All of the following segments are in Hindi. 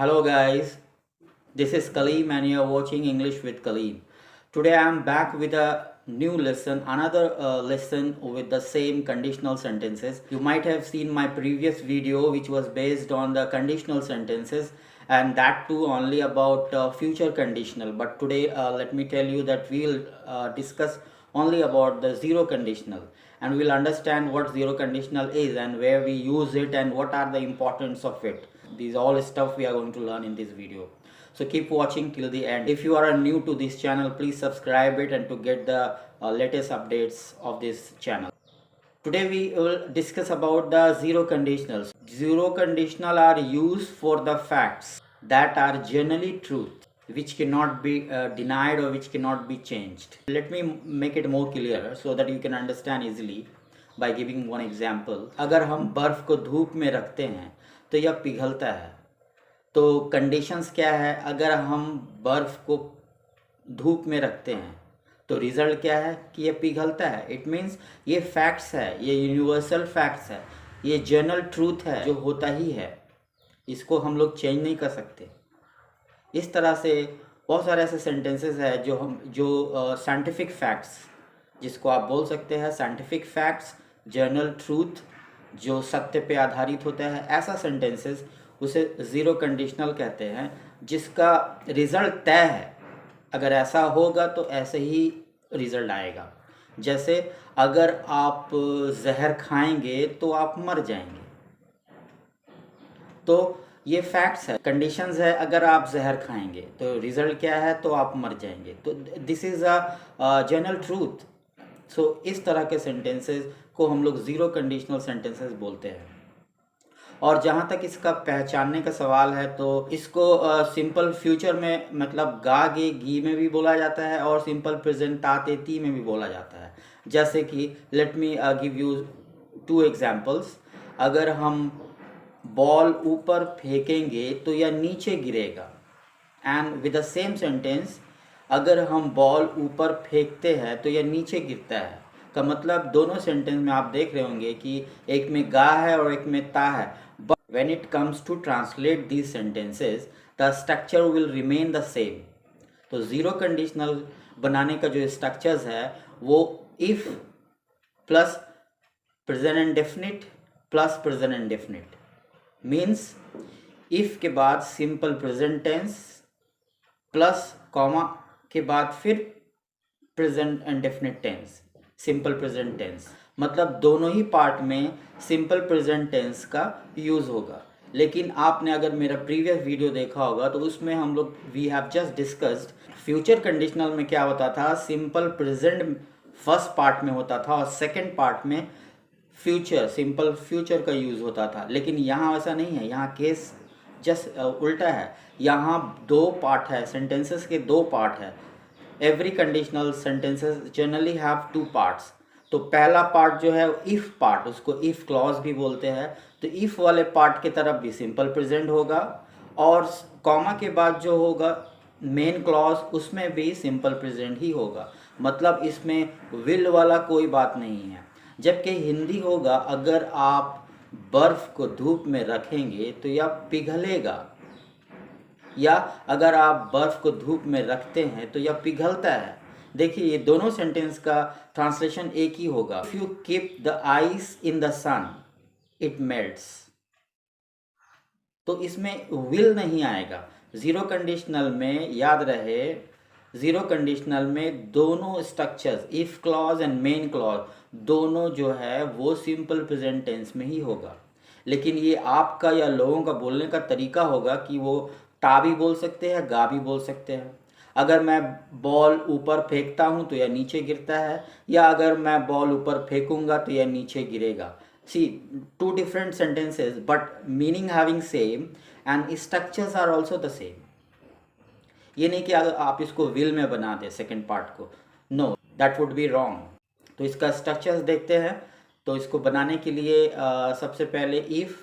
Hello guys, this is Kaleem and you are watching English with Kaleem. Today I am back with a new lesson, another lesson with the same conditional sentences. You might have seen my previous video which was based on the conditional sentences and that too only about future conditional. But today let me tell you that we will discuss only about the zero conditional and we will understand what zero conditional is and where we use it and what are the importance of it. These all stuff we are going to learn in this video, so keep watching till the end. If you are new to this channel, please subscribe it and to get the latest updates of this channel. Today we will discuss about the zero conditionals. Zero conditional are used for the facts that are generally truth, which cannot be denied or which cannot be changed. Let me make it more clear so that you can understand easily by giving one example. अगर हम बर्फ को धूप में रखते हैं तो यह पिघलता है। तो कंडीशंस क्या है? अगर हम बर्फ को धूप में रखते हैं तो रिजल्ट क्या है कि ये पिघलता है। इट मीन्स ये फैक्ट्स है, ये यूनिवर्सल फैक्ट्स है, ये जनरल ट्रूथ है जो होता ही है, इसको हम लोग चेंज नहीं कर सकते। इस तरह से बहुत सारे ऐसे सेंटेंसेस है जो साइंटिफिक फैक्ट्स, जिसको आप बोल सकते हैं साइंटिफिक फैक्ट्स, जनरल ट्रूथ जो सत्य पे आधारित होता है, ऐसा सेंटेंसेस उसे ज़ीरो कंडीशनल कहते हैं, जिसका रिज़ल्ट तय है। अगर ऐसा होगा तो ऐसे ही रिज़ल्ट आएगा। जैसे अगर आप जहर खाएंगे तो आप मर जाएंगे, तो ये फैक्ट्स है, कंडीशंस है। अगर आप जहर खाएंगे तो रिज़ल्ट क्या है? तो आप मर जाएंगे। तो this is a general truth. So इस तरह के सेंटेंसेस को हम लोग ज़ीरो कंडीशनल सेंटेंसेस बोलते हैं। और जहाँ तक इसका पहचानने का सवाल है तो इसको सिंपल फ्यूचर में, मतलब गा गे गी में भी बोला जाता है और सिंपल प्रेजेंट ता ते ती में भी बोला जाता है। जैसे कि let me give you to examples. अगर हम बॉल ऊपर फेंकेंगे तो यह नीचे गिरेगा, and with the same sentence अगर हम बॉल ऊपर फेंकते हैं तो यह नीचे गिरता है। का मतलब दोनों सेंटेंस में आप देख रहे होंगे कि एक में गा है और एक में ता है, but when it comes to translate these sentences the structure will remain the same. तो ज़ीरो कंडीशनल बनाने का जो स्ट्रक्चर्स है वो if plus present indefinite plus present indefinite, means if के बाद simple present tense plus comma के बाद फिर present indefinite tense, simple present tense. मतलब दोनों ही पार्ट में सिंपल प्रेजेंट टेंस का यूज़ होगा। लेकिन आपने अगर मेरा प्रीवियस वीडियो देखा होगा तो उसमें हम लोग we have just discussed future conditional में क्या होता था, सिंपल प्रेजेंट फर्स्ट पार्ट में होता था और सेकेंड पार्ट में फ्यूचर, सिंपल फ्यूचर का यूज़ होता था। लेकिन यहाँ ऐसा नहीं है, यहाँ केस जस्ट उल्टा है। यहाँ दो पार्ट है, सेंटेंसेस के दो पार्ट है। Every conditional sentences generally have two parts. तो पहला पार्ट जो है इफ़ पार्ट, उसको इफ़ क्लॉज भी बोलते हैं। तो इफ़ वाले पार्ट की तरफ भी सिंपल प्रेजेंट होगा और कॉमा के बाद जो होगा मेन क्लॉज, उसमें भी सिंपल प्रेजेंट ही होगा। मतलब इसमें विल वाला कोई बात नहीं है। जबकि हिंदी होगा, अगर आप बर्फ़ को धूप में रखेंगे तो यह पिघलेगा, या अगर आप बर्फ़ को धूप में रखते हैं तो यह पिघलता है। देखिए ये दोनों सेंटेंस का ट्रांसलेशन एक ही होगा। If you keep the ice in the sun it melts. तो इसमें विल नहीं आएगा। ज़ीरो कंडीशनल में याद रहे, ज़ीरो कंडीशनल में दोनों structures if clause and main clause दोनों जो है वो सिंपल प्रेजेंट टेंस में ही होगा। लेकिन ये आपका या लोगों का बोलने का तरीका होगा कि वो ता भी बोल सकते हैं, गा भी बोल सकते हैं। अगर मैं बॉल ऊपर फेंकता हूँ तो यह नीचे गिरता है, या अगर मैं बॉल ऊपर फेंकूंगा तो यह नीचे गिरेगा। See, two different sentences but meaning having same and structures are also the same. ये नहीं कि अगर आप इसको विल में बना दें सेकेंड पार्ट को, no, that would be wrong. तो इसका स्ट्रक्चर्स देखते हैं। तो इसको बनाने के लिए सबसे पहले if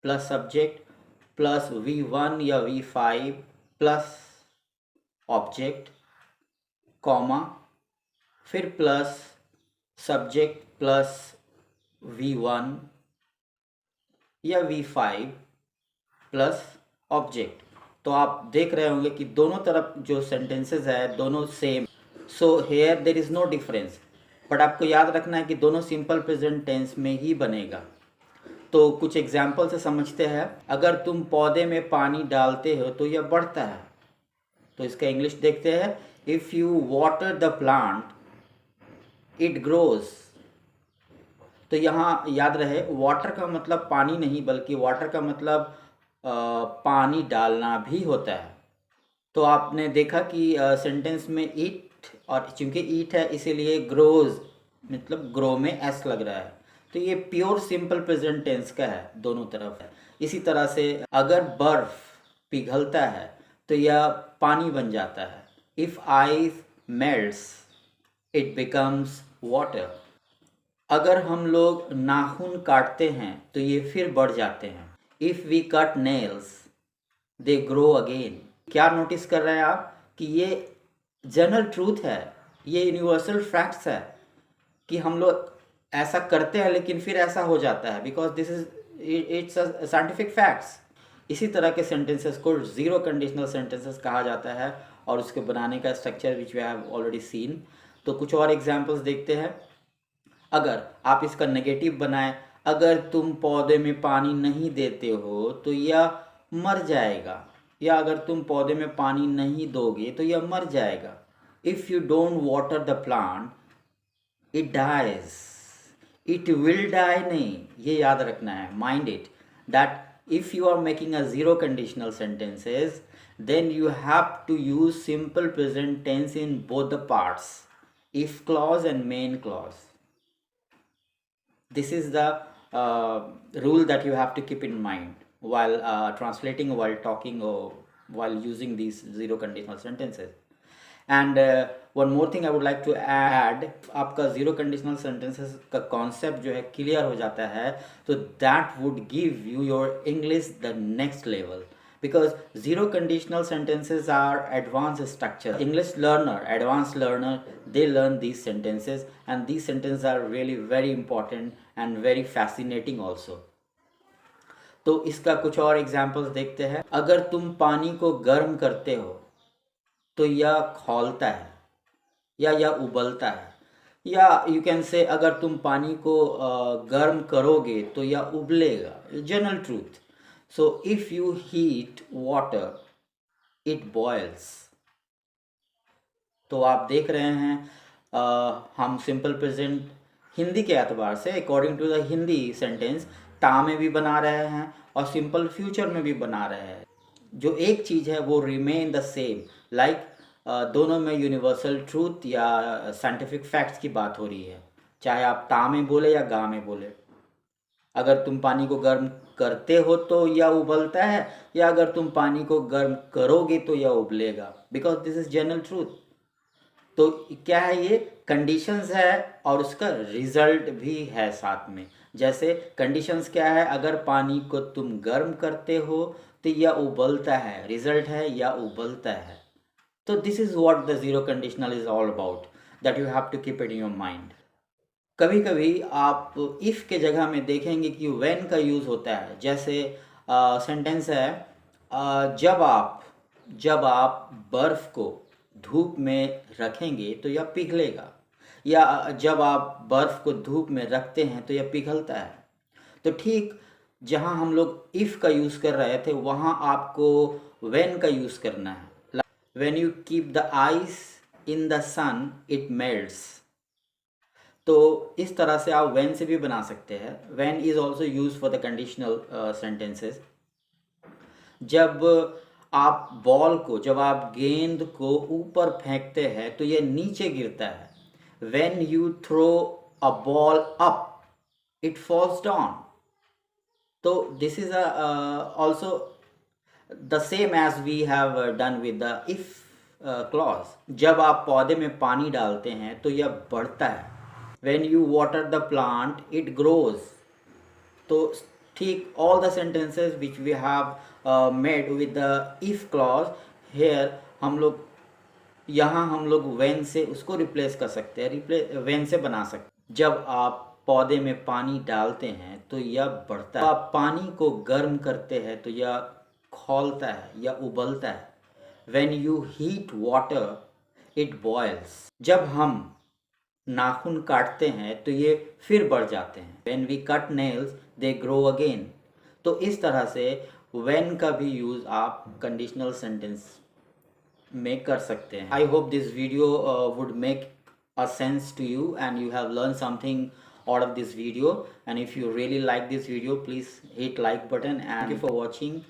plus subject plus V1 या V5 प्लस ऑब्जेक्ट कॉमा फिर प्लस सब्जेक्ट प्लस V1 या V5 प्लस ऑब्जेक्ट। तो आप देख रहे होंगे कि दोनों तरफ जो सेंटेंसेस है दोनों same. So here there is no difference, but आपको याद रखना है कि दोनों सिंपल प्रेजेंट टेंस में ही बनेगा। तो कुछ एग्जाम्पल से समझते हैं। अगर तुम पौधे में पानी डालते हो तो यह बढ़ता है। तो इसका इंग्लिश देखते हैं। If you water the plant it grows. तो यहाँ याद रहे वाटर का मतलब पानी नहीं, बल्कि वाटर का मतलब पानी डालना भी होता है। तो आपने देखा कि सेंटेंस में ईट, और चूंकि ईट है इसीलिए ग्रोज मतलब ग्रो में एस लग रहा है। तो ये प्योर सिंपल प्रेजेंट टेंस का है, दोनों तरफ है। इसी तरह से अगर बर्फ पिघलता है तो यह पानी बन जाता है। If ice melts it becomes water. अगर हम लोग नाखून काटते हैं तो ये फिर बढ़ जाते हैं। If we cut nails they grow again. क्या नोटिस कर रहे हैं आप कि ये जनरल ट्रूथ है, ये यूनिवर्सल फैक्ट्स है कि हम लोग ऐसा करते हैं लेकिन फिर ऐसा हो जाता है, because this is it's scientific facts. इसी तरह के सेंटेंसेस को जीरो कंडीशनल सेंटेंसेस कहा जाता है, और उसके बनाने का structure which we have already seen. तो कुछ और एग्जांपल्स देखते हैं। अगर आप इसका नेगेटिव बनाएं, अगर तुम पौधे में पानी नहीं देते हो तो यह मर जाएगा, या अगर तुम पौधे में पानी नहीं दोगे तो यह मर जाएगा। If you don't water the plant it dies. It will die नहीं, ये याद रखना है, mind it that if you are making a zero conditional sentences then you have to use simple present tense in both the parts, if clause and main clause. This is the rule that you have to keep in mind while translating, while talking, or while using these zero conditional sentences. And one more thing I would like to add, आपका zero conditional sentences का concept जो है clear हो जाता है तो that would give you your English the next level, because zero conditional sentences are advanced structure. English learner, advanced learner, they learn these sentences, and these sentences are really very important and very fascinating also. तो इसका कुछ और एग्जाम्पल्स देखते हैं। अगर तुम पानी को गर्म करते हो तो यह खौलता है या यह उबलता है, या यू कैन से अगर तुम पानी को गर्म करोगे तो यह उबलेगा। General truth. So if you heat water it boils. तो आप देख रहे हैं हम सिंपल प्रेजेंट हिंदी के एतबार से according to the Hindi sentence ता में भी बना रहे हैं और सिंपल फ्यूचर में भी बना रहे हैं। जो एक चीज़ है वो रिमेन द सेम, लाइक दोनों में यूनिवर्सल ट्रूथ या साइंटिफिक फैक्ट्स की बात हो रही है, चाहे आप ता में बोले या गा में बोले। अगर तुम पानी को गर्म करते हो तो यह उबलता है, या अगर तुम पानी को गर्म करोगे तो यह उबलेगा, because this is general truth. तो क्या है, ये कंडीशंस है और उसका रिजल्ट भी है साथ में। जैसे कंडीशंस क्या है, अगर पानी को तुम गर्म करते हो तो यह उबलता है, रिजल्ट है या उबलता है। तो this is what the zero conditional is all about, that you have to keep it in your mind. कभी कभी आप इफ़ के जगह में देखेंगे कि व्हेन का यूज़ होता है। जैसे सेंटेंस है जब आप बर्फ़ को धूप में रखेंगे तो यह पिघलेगा, या जब आप बर्फ़ को धूप में रखते हैं तो यह पिघलता है। तो ठीक जहाँ हम लोग इफ़ का यूज़ कर रहे थे वहाँ आपको व्हेन का यूज़ करना है। When you keep the ice in the sun it melts. तो इस तरह से आप व्हेन से भी बना सकते हैं। When is also use for the conditional sentences. जब आप गेंद को ऊपर फेंकते हैं तो यह नीचे गिरता है। When you throw a ball up it falls down. तो this is also the same as we have done with the if clause. जब आप पौधे में पानी डालते हैं तो यह बढ़ता है। When you water the plant it grows। तो ठीक all the sentences which we have made with the if clause here हम लोग when से उसको रिप्लेस कर सकते हैं, when से बना सकते हैं। जब आप पौधे में पानी डालते हैं तो यह बढ़ता है। आप पानी को गर्म करते हैं तो यह खौलता है या उबलता है, when you heat water it boils। जब हम नाखून काटते हैं तो ये फिर बढ़ जाते हैं, when we cut nails they grow again। तो इस तरह से when का भी यूज़ आप कंडीशनल सेंटेंस में कर सकते हैं। I hope this video would make a sense to you and you have learned something out of this video, and if you really like this video please hit like button and thank you for watching।